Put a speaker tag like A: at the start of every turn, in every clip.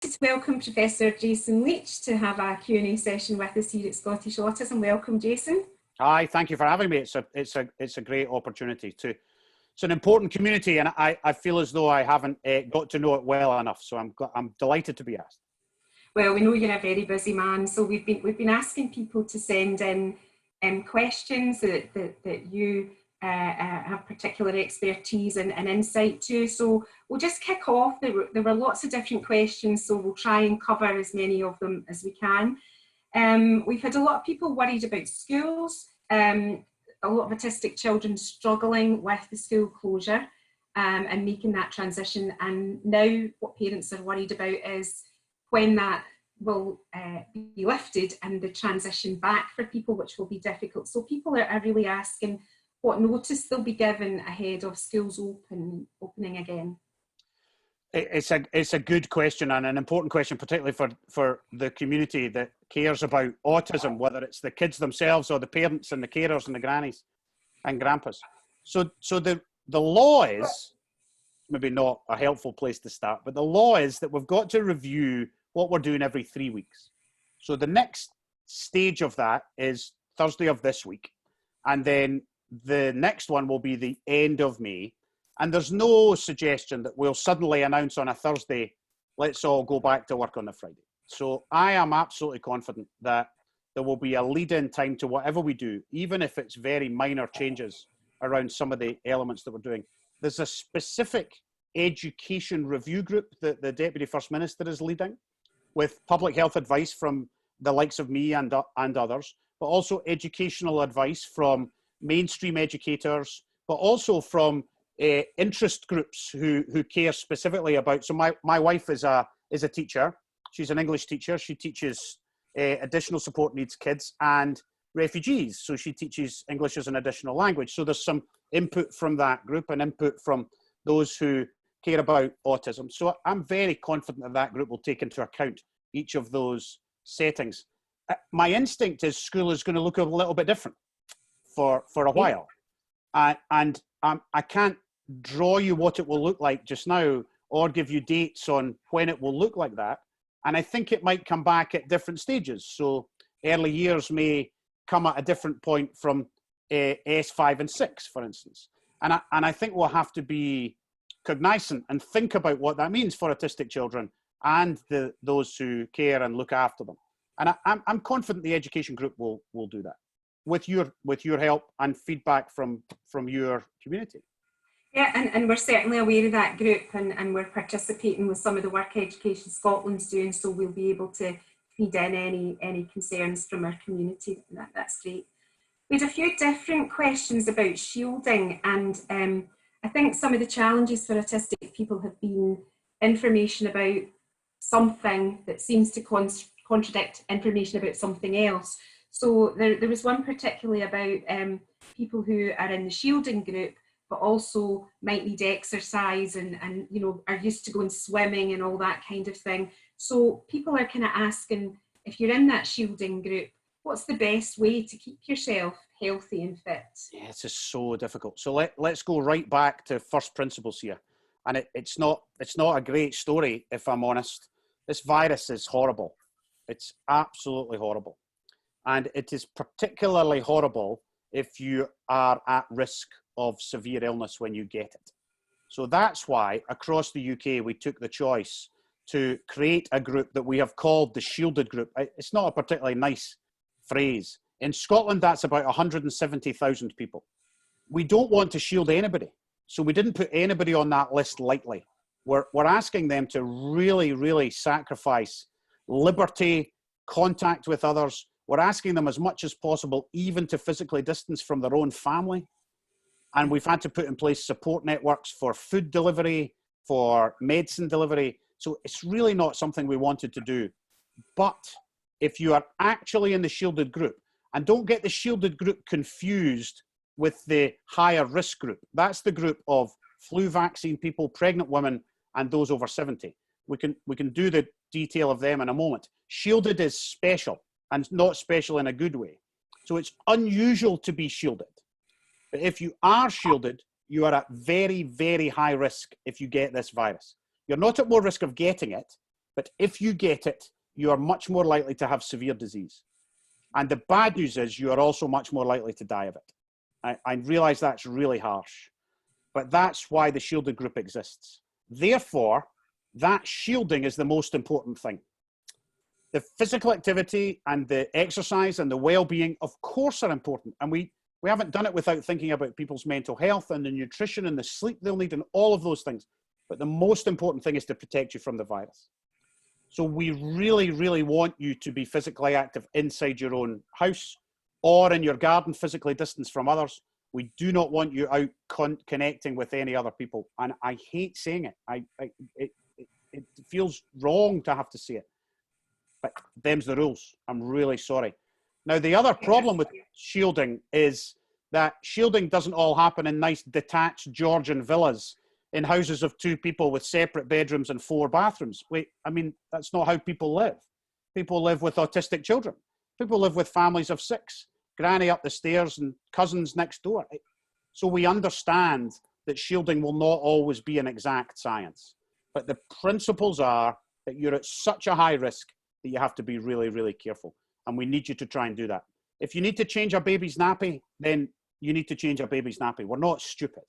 A: to welcome Professor Jason Leitch to have a Q&A session with us here at Scottish Autism. Welcome, Jason.
B: Hi, thank you for having me. It's a great opportunity to. It's an important community, and I feel as though I haven't got to know it well enough. So I'm delighted to be asked.
A: Well, we know you're a very busy man, so we've been asking people to send in questions that you have particular expertise and insight to. So we'll just kick off. There were lots of different questions, so we'll try and cover as many of them as we can. We've had a lot of people worried about schools, a lot of autistic children struggling with the school closure and making that transition. And now what parents are worried about is when that will be lifted and the transition back for people, which will be difficult. So people are really asking what notice they'll be given ahead of schools opening again.
B: It's a good question and an important question, particularly for the community that cares about autism, whether it's the kids themselves or the parents and the carers and the grannies and grandpas. So the law is, maybe not a helpful place to start, but the law is that we've got to review what we're doing every 3 weeks. So the next stage of that is Thursday of this week. And then the next one will be the end of May. And there's no suggestion that we'll suddenly announce on a Thursday, let's all go back to work on a Friday. So I am absolutely confident that there will be a lead-in time to whatever we do, even if it's very minor changes around some of the elements that we're doing. There's a specific education review group that the Deputy First Minister is leading, with public health advice from the likes of me and others, but also educational advice from mainstream educators, but also from interest groups who care specifically about. So my wife is a teacher. She's an English teacher. She teaches additional support needs kids and refugees. So she teaches English as an additional language. So there's some input from that group and input from those who care about autism. So I'm very confident that that group will take into account each of those settings. My instinct is school is going to look a little bit different for a while. And I can't draw you what it will look like just now or give you dates on when it will look like that. And I think it might come back at different stages. So early years may come at a different point from S5 and 6, for instance. And I think we'll have to be cognizant and think about what that means for autistic children and those who care and look after them. And I'm confident the education group will do that with your help and feedback from your community.
A: Yeah, and we're certainly aware of that group and we're participating with some of the work Education Scotland's doing, so we'll be able to feed in any concerns from our community. That's great. We had a few different questions about shielding, and I think some of the challenges for autistic people have been information about something that seems to contradict information about something else. So there was one particularly about people who are in the shielding group, but also might need exercise and you know, are used to going swimming and all that kind of thing. So people are kind of asking, if you're in that shielding group, what's the best way to keep yourself healthy and fit?
B: Yeah, it's just so difficult. So let's go right back to first principles here. And it's not a great story, if I'm honest. This virus is horrible. It's absolutely horrible. And it is particularly horrible if you are at risk of severe illness when you get it. So that's why across the UK, we took the choice to create a group that we have called the shielded group. It's not a particularly nice phrase. In Scotland, that's about 170,000 people. We don't want to shield anybody. So we didn't put anybody on that list lightly. We're asking them to really, really sacrifice liberty, contact with others. We're asking them as much as possible, even to physically distance from their own family. And we've had to put in place support networks for food delivery, for medicine delivery. So it's really not something we wanted to do. But if you are actually in the shielded group, and don't get the shielded group confused with the higher risk group. That's the group of flu vaccine people, pregnant women, and those over 70. We can do the detail of them in a moment. Shielded is special, and not special in a good way. So it's unusual to be shielded. But if you are shielded, you are at very, very high risk if you get this virus. You're not at more risk of getting it, But if you get it, you are much more likely to have severe disease. And the bad news is you are also much more likely to die of it. I realize that's really harsh, but that's why the shielded group exists. Therefore, that shielding is the most important thing. The physical activity and the exercise and the well-being, of course, are important. And we haven't done it without thinking about people's mental health and the nutrition and the sleep they'll need and all of those things. But the most important thing is to protect you from the virus. So we really, really want you to be physically active inside your own house or in your garden, physically distanced from others. We do not want you out connecting with any other people. And I hate saying it. It feels wrong to have to say it. But them's the rules. I'm really sorry. Now, the other problem with shielding is that shielding doesn't all happen in nice detached Georgian villas in houses of 2 people with separate bedrooms and 4 bathrooms. Wait, I mean, that's not how people live. People live with autistic children. People live with families of 6, granny up the stairs and cousins next door. So we understand that shielding will not always be an exact science. But the principles are that you're at such a high risk that you have to be really, really careful. And we need you to try and do that. If you need to change a baby's nappy, then you need to change a baby's nappy. We're not stupid.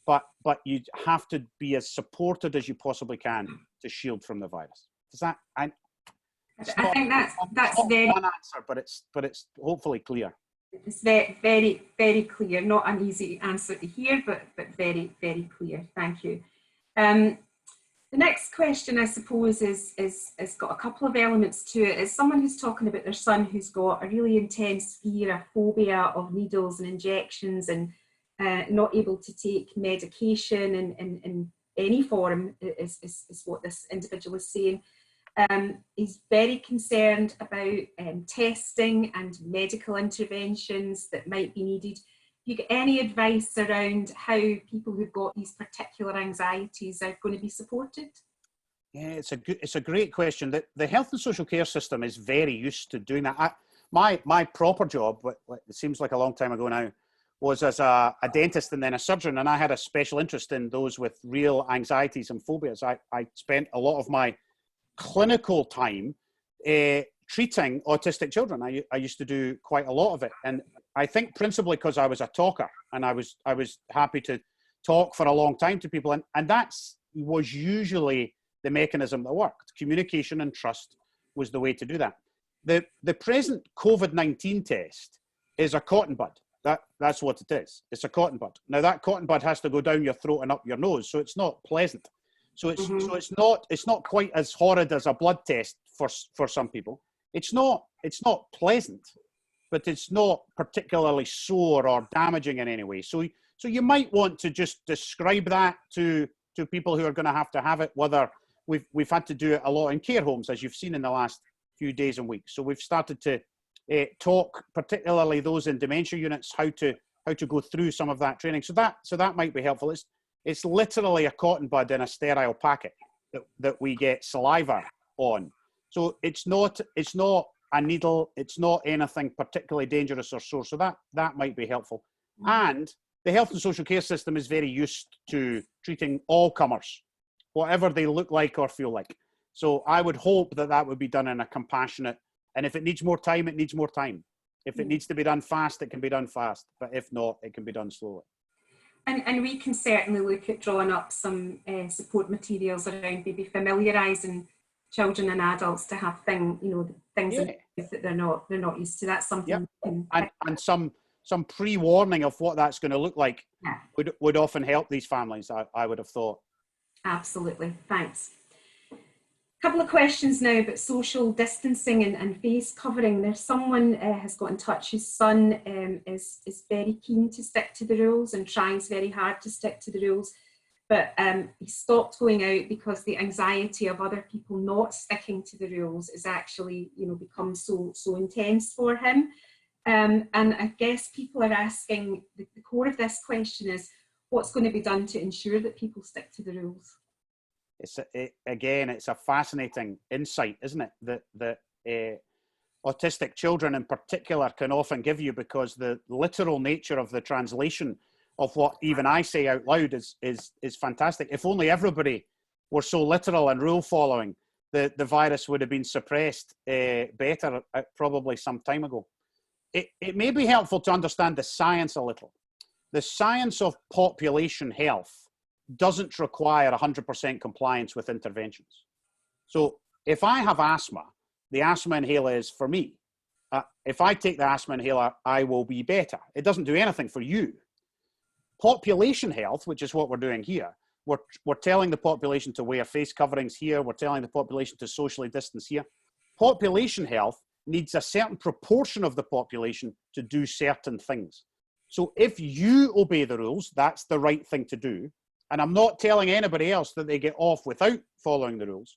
B: But you have to be as supported as you possibly can to shield from the virus. Does that? I
A: think that's very
B: one answer, but it's hopefully clear.
A: It's very, very, very clear. Not an easy answer to hear, but very, very clear. Thank you. The next question, I suppose, is got a couple of elements to it. Is someone who's talking about their son who's got a really intense fear, a phobia of needles and injections, and not able to take medication in any form, is what this individual is saying. He's very concerned about testing and medical interventions that might be needed. Do you get any advice around how people who've got these particular anxieties are going to be supported?
B: Yeah, it's a great question. The health and social care system is very used to doing that. My proper job, it seems like a long time ago now, was as a dentist and then a surgeon, and I had a special interest in those with real anxieties and phobias. I spent a lot of my clinical time treating autistic children. I used to do quite a lot of it, and I think principally because I was a talker and I was happy to talk for a long time to people, and that was usually the mechanism that worked. Communication and trust was the way to do that. The present COVID-19 test is a cotton bud. That's what it is. It's a cotton bud. Now that cotton bud has to go down your throat and up your nose, so it's not pleasant. So it's not quite as horrid as a blood test for some people. It's not pleasant, but it's not particularly sore or damaging in any way. So you might want to just describe that to people who are going to have it. Whether we've had to do it a lot in care homes, as you've seen in the last few days and weeks. So we've started to talk, particularly those in dementia units, how to go through some of that training. So that might be helpful. It's literally a cotton bud in a sterile packet that we get saliva on. So it's not a needle. It's not anything particularly dangerous or sore. So that might be helpful. And the health and social care system is very used to treating all comers, whatever they look like or feel like. So I would hope that would be done in a compassionate, and if it needs more time, it needs more time. If it needs to be done fast, it can be done fast. But if not, it can be done slowly.
A: And we can certainly look at drawing up some support materials around maybe familiarising children and adults to have things that they're not used to. That's something.
B: Yep. And some pre-warning of what that's going to look like would often help these families, I would have thought.
A: Absolutely. Thanks. A couple of questions now about social distancing and face covering. There's someone has got in touch whose son is very keen to stick to the rules and tries very hard to stick to the rules, but he stopped going out because the anxiety of other people not sticking to the rules is actually, become so intense for him. And I guess people are asking, the core of this question is, what's going to be done to ensure that people stick to the rules?
B: It's a fascinating insight, isn't it? That autistic children in particular can often give you, because the literal nature of the translation of what even I say out loud is fantastic. If only everybody were so literal and rule following, the virus would have been suppressed better probably some time ago. It may be helpful to understand the science a little. The science of population health doesn't require 100% compliance with interventions. So if I have asthma, the asthma inhaler is for me. If I take the asthma inhaler, I will be better. It doesn't do anything for you. Population health, which is what we're doing here, we're telling the population to wear face coverings here. We're telling the population to socially distance here. Population health needs a certain proportion of the population to do certain things. So if you obey the rules, that's the right thing to do. And I'm not telling anybody else that they get off without following the rules.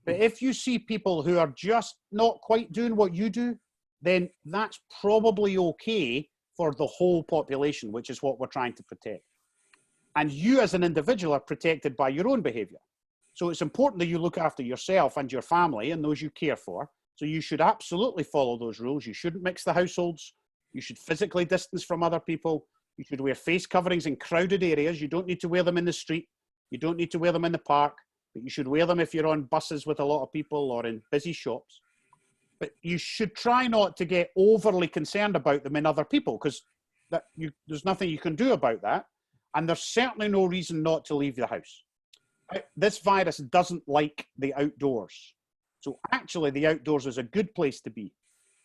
B: But if you see people who are just not quite doing what you do, then that's probably okay for the whole population, which is what we're trying to protect. And you as an individual are protected by your own behavior. So it's important that you look after yourself and your family and those you care for. So you should absolutely follow those rules. You shouldn't mix the households. You should physically distance from other people. You should wear face coverings in crowded areas. You don't need to wear them in the street. You don't need to wear them in the park, but you should wear them if you're on buses with a lot of people or in busy shops. But you should try not to get overly concerned about them in other people, because there's nothing you can do about that. And there's certainly no reason not to leave the house. This virus doesn't like the outdoors. So actually the outdoors is a good place to be.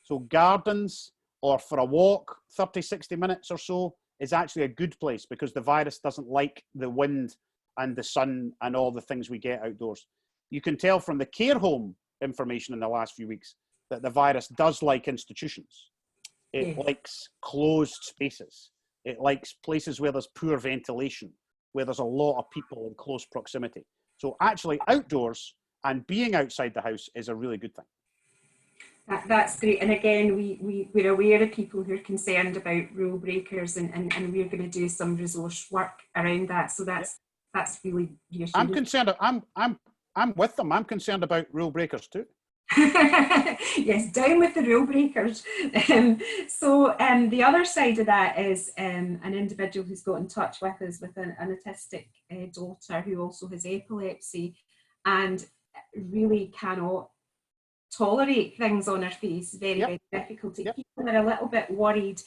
B: So gardens or for a walk, 30, 60 minutes or so is actually a good place, because the virus doesn't like the wind and the sun and all the things we get outdoors. You can tell from the care home information in the last few weeks that the virus does like institutions. It likes closed spaces. It likes places where there's poor ventilation, where there's a lot of people in close proximity. So actually outdoors and being outside the house is a really good thing.
A: That's great. And again, we're aware of people who are concerned about rule breakers, and we're going to do some resource work around that. So that's really reassuring.
B: I'm concerned. I'm with them. I'm concerned about rule breakers too.
A: Yes, down with the rule breakers. The other side of that is an individual who's got in touch with us with an autistic daughter who also has epilepsy and really cannot tolerate things on her face. Very difficult. People are a little bit worried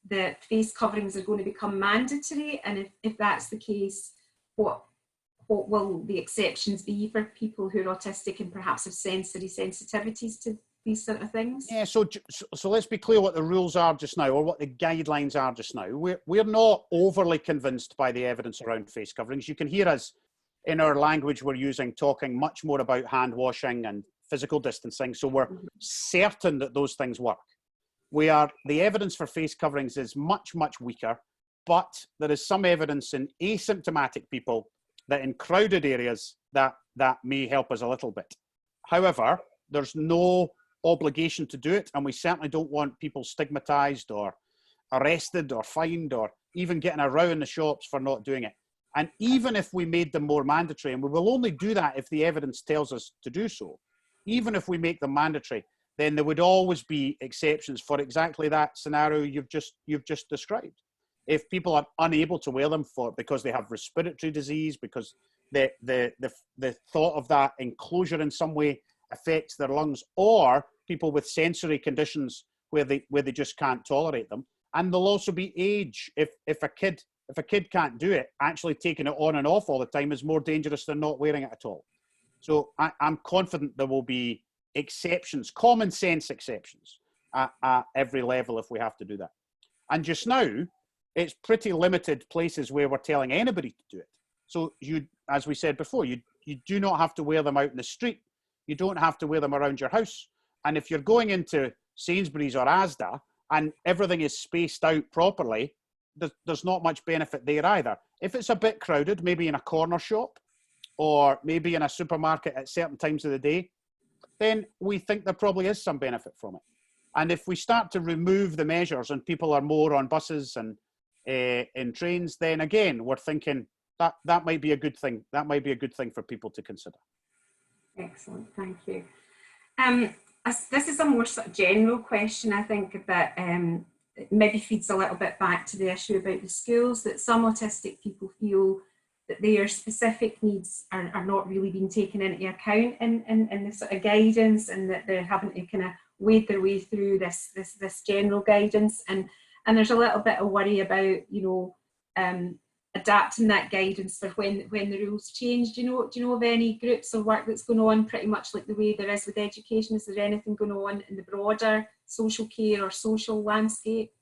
A: that face coverings are going to become mandatory, and if that's the case, what will the exceptions be for people who are autistic and perhaps have sensory sensitivities to these sort of things? Yeah,
B: so let's be clear what the rules are just now, or what the guidelines are just now. We're not overly convinced by the evidence around face coverings. You can hear us in our language we're using talking much more about hand washing and physical distancing, so we're certain that those things work. The evidence for face coverings is much, much weaker, but there is some evidence in asymptomatic people that in crowded areas that may help us a little bit. However, there's no obligation to do it, and we certainly don't want people stigmatized or arrested or fined or even getting a row in the shops for not doing it. And even if we made them more mandatory, and we will only do that if the evidence tells us to do so, even if we make them mandatory, then there would always be exceptions for exactly that scenario you've just described. If people are unable to wear them because they have respiratory disease, because the thought of that enclosure in some way affects their lungs, or people with sensory conditions where they just can't tolerate them. And there'll also be age. If a kid can't do it, actually taking it on and off all the time is more dangerous than not wearing it at all. So I'm confident there will be exceptions, common sense exceptions at every level if we have to do that. And just now, it's pretty limited places where we're telling anybody to do it. So as we said before, you do not have to wear them out in the street. You don't have to wear them around your house. And if you're going into Sainsbury's or Asda and everything is spaced out properly, there's not much benefit there either. If it's a bit crowded, maybe in a corner shop or maybe in a supermarket at certain times of the day, then we think there probably is some benefit from it. And if we start to remove the measures and people are more on buses and in trains, then again, we're thinking that might be a good thing. That might be a good thing for people to consider.
A: Excellent, thank you. This is a more sort of general question, I think, that maybe feeds a little bit back to the issue about the schools, that some autistic people feel that their specific needs are not really being taken into account in the sort of guidance, and that they're having to kind of wade their way through this general guidance. And there's a little bit of worry about, adapting that guidance for when the rules change. Do you know of any groups or work that's going on pretty much like the way there is with education? Is there anything going on in the broader social care or social landscape?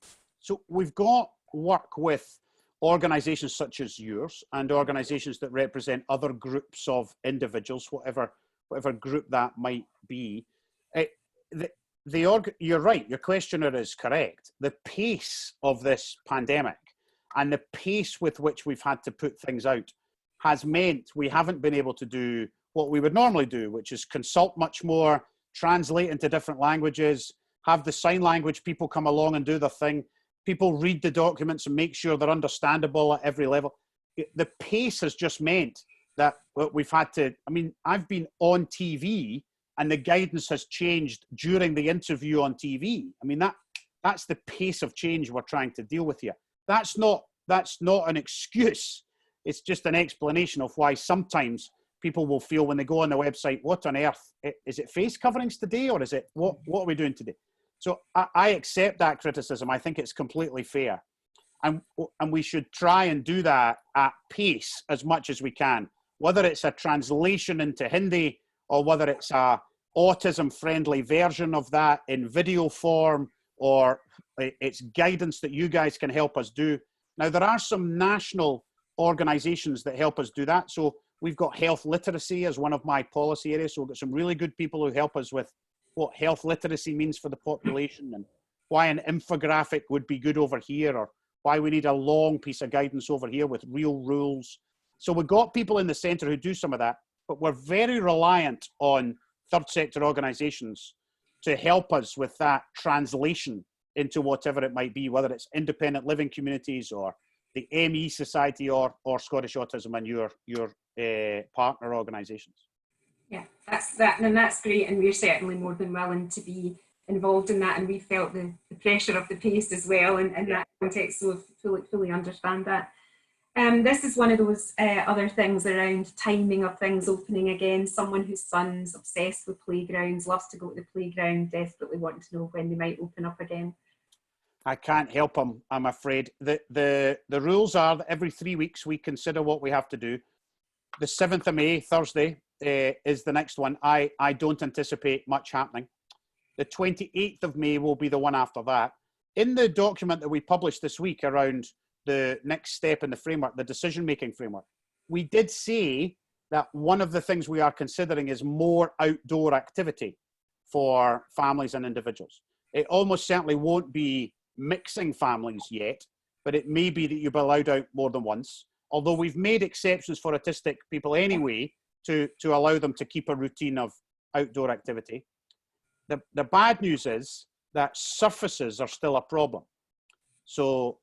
B: So we've got work with organisations such as yours and organisations that represent other groups of individuals, whatever group that might be. You're right, your questioner is correct. The pace of this pandemic and the pace with which we've had to put things out has meant we haven't been able to do what we would normally do, which is consult much more, translate into different languages, have the sign language people come along and do their thing. People read the documents and make sure they're understandable at every level. The pace has just meant that we've had to, I've been on TV and the guidance has changed during the interview on TV. That's the pace of change we're trying to deal with here. That's not an excuse. It's just an explanation of why sometimes people will feel when they go on the website, what on earth, is it face coverings today, or is it, what are we doing today? So I accept that criticism. I think it's completely fair. And we should try and do that at pace as much as we can, whether it's a translation into Hindi or whether it's a autism-friendly version of that in video form, or it's guidance that you guys can help us do. Now, there are some national organizations that help us do that. So we've got health literacy as one of my policy areas. So we've got some really good people who help us with what health literacy means for the population and why an infographic would be good over here, or why we need a long piece of guidance over here with real rules. So we've got people in the centre who do some of that, but we're very reliant on third sector organisations to help us with that translation into whatever it might be, whether it's independent living communities or the ME Society or Scottish Autism and your partner organisations.
A: Yeah, that's great, and we're certainly more than willing to be involved in that, and we felt the pressure of the pace as well in that context, so fully understand that. This is one of those other things around timing of things opening again. Someone whose son's obsessed with playgrounds, loves to go to the playground, desperately wanting to know when they might open up again.
B: I can't help him, I'm afraid. The rules are that every 3 weeks we consider what we have to do. The 7th of May, Thursday, is the next one. I don't anticipate much happening. The 28th of May will be the one after that. In the document that we published this week around the next step in the framework, the decision-making framework, we did say that one of the things we are considering is more outdoor activity for families and individuals. It almost certainly won't be mixing families yet, but it may be that you'll be allowed out more than once, although we've made exceptions for autistic people anyway to allow them to keep a routine of outdoor activity. The bad news is that surfaces are still a problem. So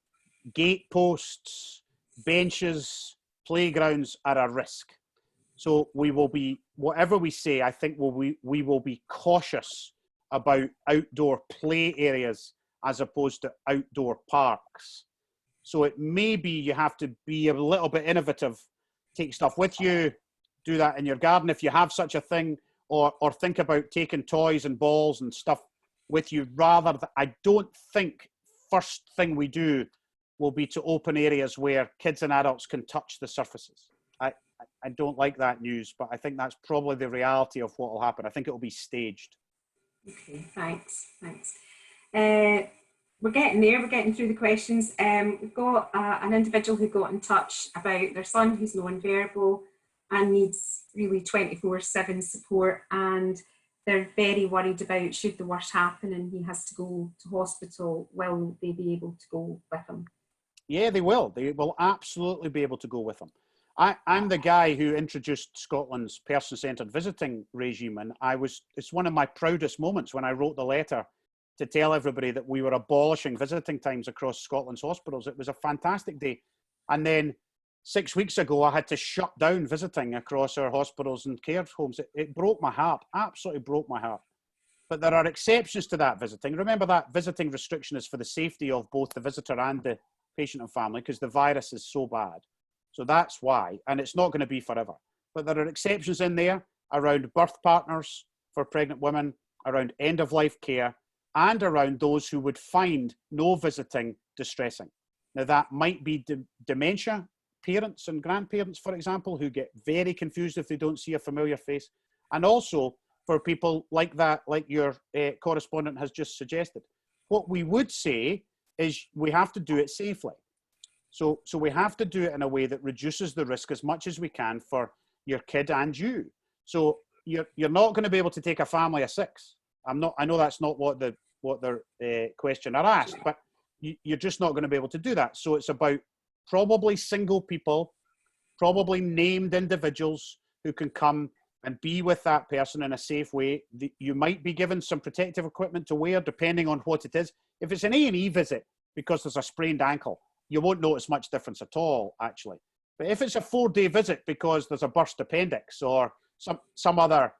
B: gate posts, benches, playgrounds are a risk. So we will be, whatever we say, I think we will be cautious about outdoor play areas as opposed to outdoor parks. So it may be you have to be a little bit innovative, take stuff with you, do that in your garden if you have such a thing, or think about taking toys and balls and stuff with you rather than, I don't think first thing we do will be to open areas where kids and adults can touch the surfaces. I don't like that news, but I think that's probably the reality of what will happen. I think it will be staged.
A: Okay, thanks. We're getting there, we're getting through the questions. We've got an individual who got in touch about their son who's non-verbal and needs really 24/7 support, and they're very worried about should the worst happen and he has to go to hospital, will they be able to go with him?
B: Yeah, they will. They will absolutely be able to go with him. I'm the guy who introduced Scotland's person-centred visiting regime, and it's one of my proudest moments when I wrote the letter to tell everybody that we were abolishing visiting times across Scotland's hospitals. It was a fantastic day. And then 6 weeks ago, I had to shut down visiting across our hospitals and care homes. It broke my heart, absolutely broke my heart. But there are exceptions to that visiting. Remember, that visiting restriction is for the safety of both the visitor and the patient and family, because the virus is so bad. So that's why, and it's not going to be forever. But there are exceptions in there around birth partners for pregnant women, around end-of-life care, and around those who would find no visiting distressing. Now, that might be dementia parents and grandparents, for example, who get very confused if they don't see a familiar face. And also for people like that, like your correspondent has just suggested. What we would say is we have to do it safely. So we have to do it in a way that reduces the risk as much as we can for your kid and you. So you're not going to be able to take a family of 6. I know that's not what their questioner asked, but you're just not going to be able to do that. So it's about probably single people, probably named individuals who can come and be with that person in a safe way. You might be given some protective equipment to wear depending on what it is. If it's an A&E visit because there's a sprained ankle, you won't notice much difference at all, actually. But if it's a 4-day visit because there's a burst appendix or some other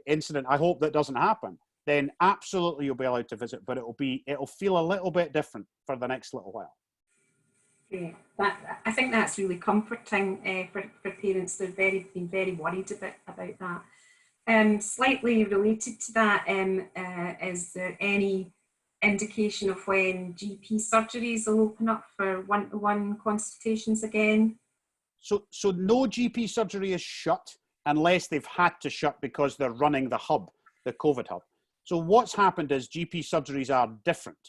B: incident, I hope that doesn't happen, then absolutely you'll be allowed to visit, but it'll feel a little bit different for the next little while.
A: Okay. I think that's really comforting for parents. They've been very worried about that. Slightly related to that, is there any indication of when GP surgeries will open up for one-to-one consultations again?
B: So no GP surgery is shut unless they've had to shut because they're running the hub, the COVID hub. So what's happened is GP surgeries are different.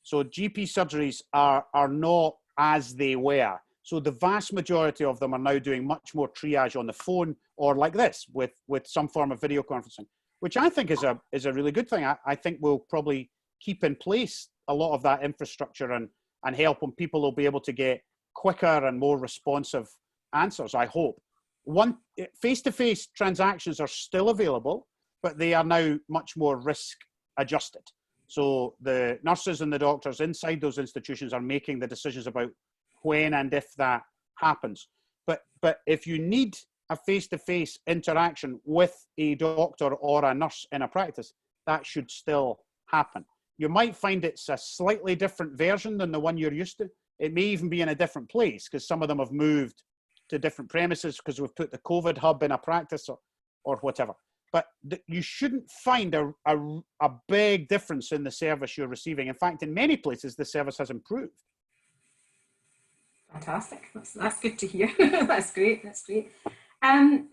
B: So GP surgeries are not as they were. So the vast majority of them are now doing much more triage on the phone or like this with some form of video conferencing, which I think is a really good thing. I think we'll probably keep in place a lot of that infrastructure and help, and people will be able to get quicker and more responsive answers, I hope. Face-to-face transactions are still available, but they are now much more risk adjusted. So the nurses and the doctors inside those institutions are making the decisions about when and if that happens. But if you need a face-to-face interaction with a doctor or a nurse in a practice, that should still happen. You might find it's a slightly different version than the one you're used to. It may even be in a different place because some of them have moved to different premises because we've put the COVID hub in a practice or whatever. But you shouldn't find a big difference in the service you're receiving. In fact, in many places, the service has improved.
A: Fantastic. That's good to hear. That's great. That's great.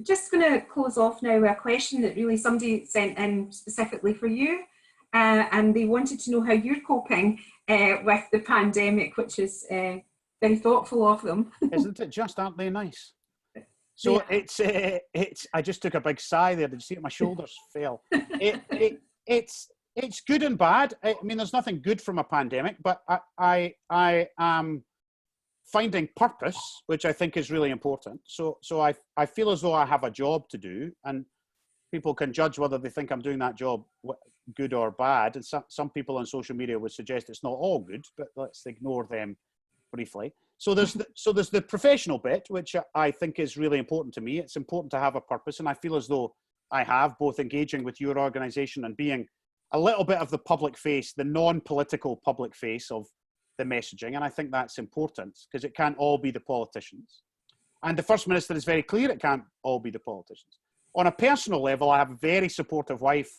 A: Just going to close off now with a question that really somebody sent in specifically for you. And they wanted to know how you're coping with the pandemic, which is very thoughtful of them.
B: Isn't it just? Aren't they nice? So yeah. It's. I just took a big sigh there. Did you see it? My shoulders fell. It's good and bad. I mean, there's nothing good from a pandemic, but I am finding purpose, which I think is really important. So I feel as though I have a job to do, and people can judge whether they think I'm doing that job good or bad. And some people on social media would suggest it's not all good, but let's ignore them briefly. So there's the professional bit, which I think is really important to me. It's important to have a purpose, and I feel as though I have, both engaging with your organisation and being a little bit of the public face, the non-political public face of the messaging. And I think that's important because it can't all be the politicians. And the First Minister is very clear it can't all be the politicians. On a personal level, I have a very supportive wife,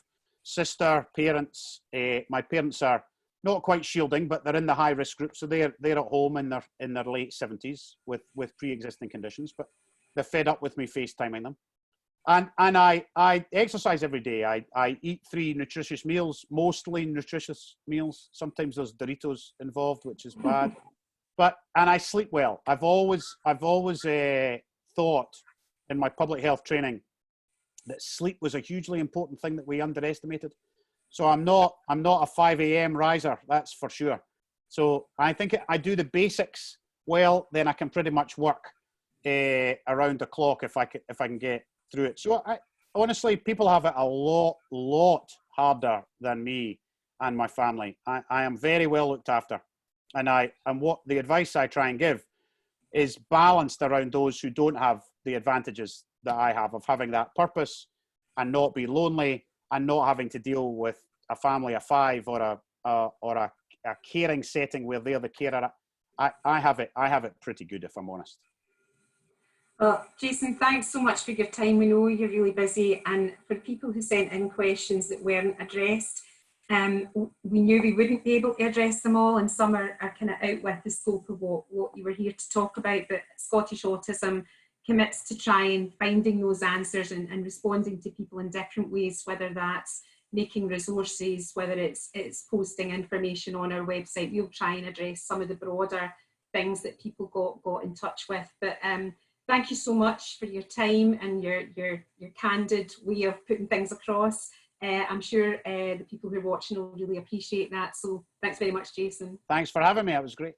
B: sister, parents. My parents are not quite shielding, but they're in the high-risk group, so they're at home in their late 70s with pre-existing conditions, but they're fed up with me FaceTiming them. And I exercise every day. I eat 3 nutritious meals, mostly nutritious meals. Sometimes there's Doritos involved, which is bad. And I sleep well. I've always thought in my public health training that sleep was a hugely important thing that we underestimated. So I'm not a 5 a.m. riser, that's for sure. So I think I do the basics well, then I can pretty much work around the clock if I can get through it. So honestly, people have it a lot harder than me and my family. I am very well looked after, and what the advice I try and give is balanced around those who don't have the advantages that I have of having that purpose and not be lonely and not having to deal with a family of 5 or a caring setting where they're the carer. I have it pretty good, if I'm honest.
A: Well, Jason, thanks so much for your time. We know you're really busy, and for people who sent in questions that weren't addressed, we knew we wouldn't be able to address them all, and some are kind of out with the scope of what you were here to talk about. But Scottish Autism commits to try and finding those answers and responding to people in different ways, whether that's making resources, whether it's posting information on our website. We'll try and address some of the broader things that people got in touch with. But thank you so much for your time and your candid way of putting things across. I'm sure the people who are watching will really appreciate that. So thanks very much, Jason.
B: Thanks for having me. It was great.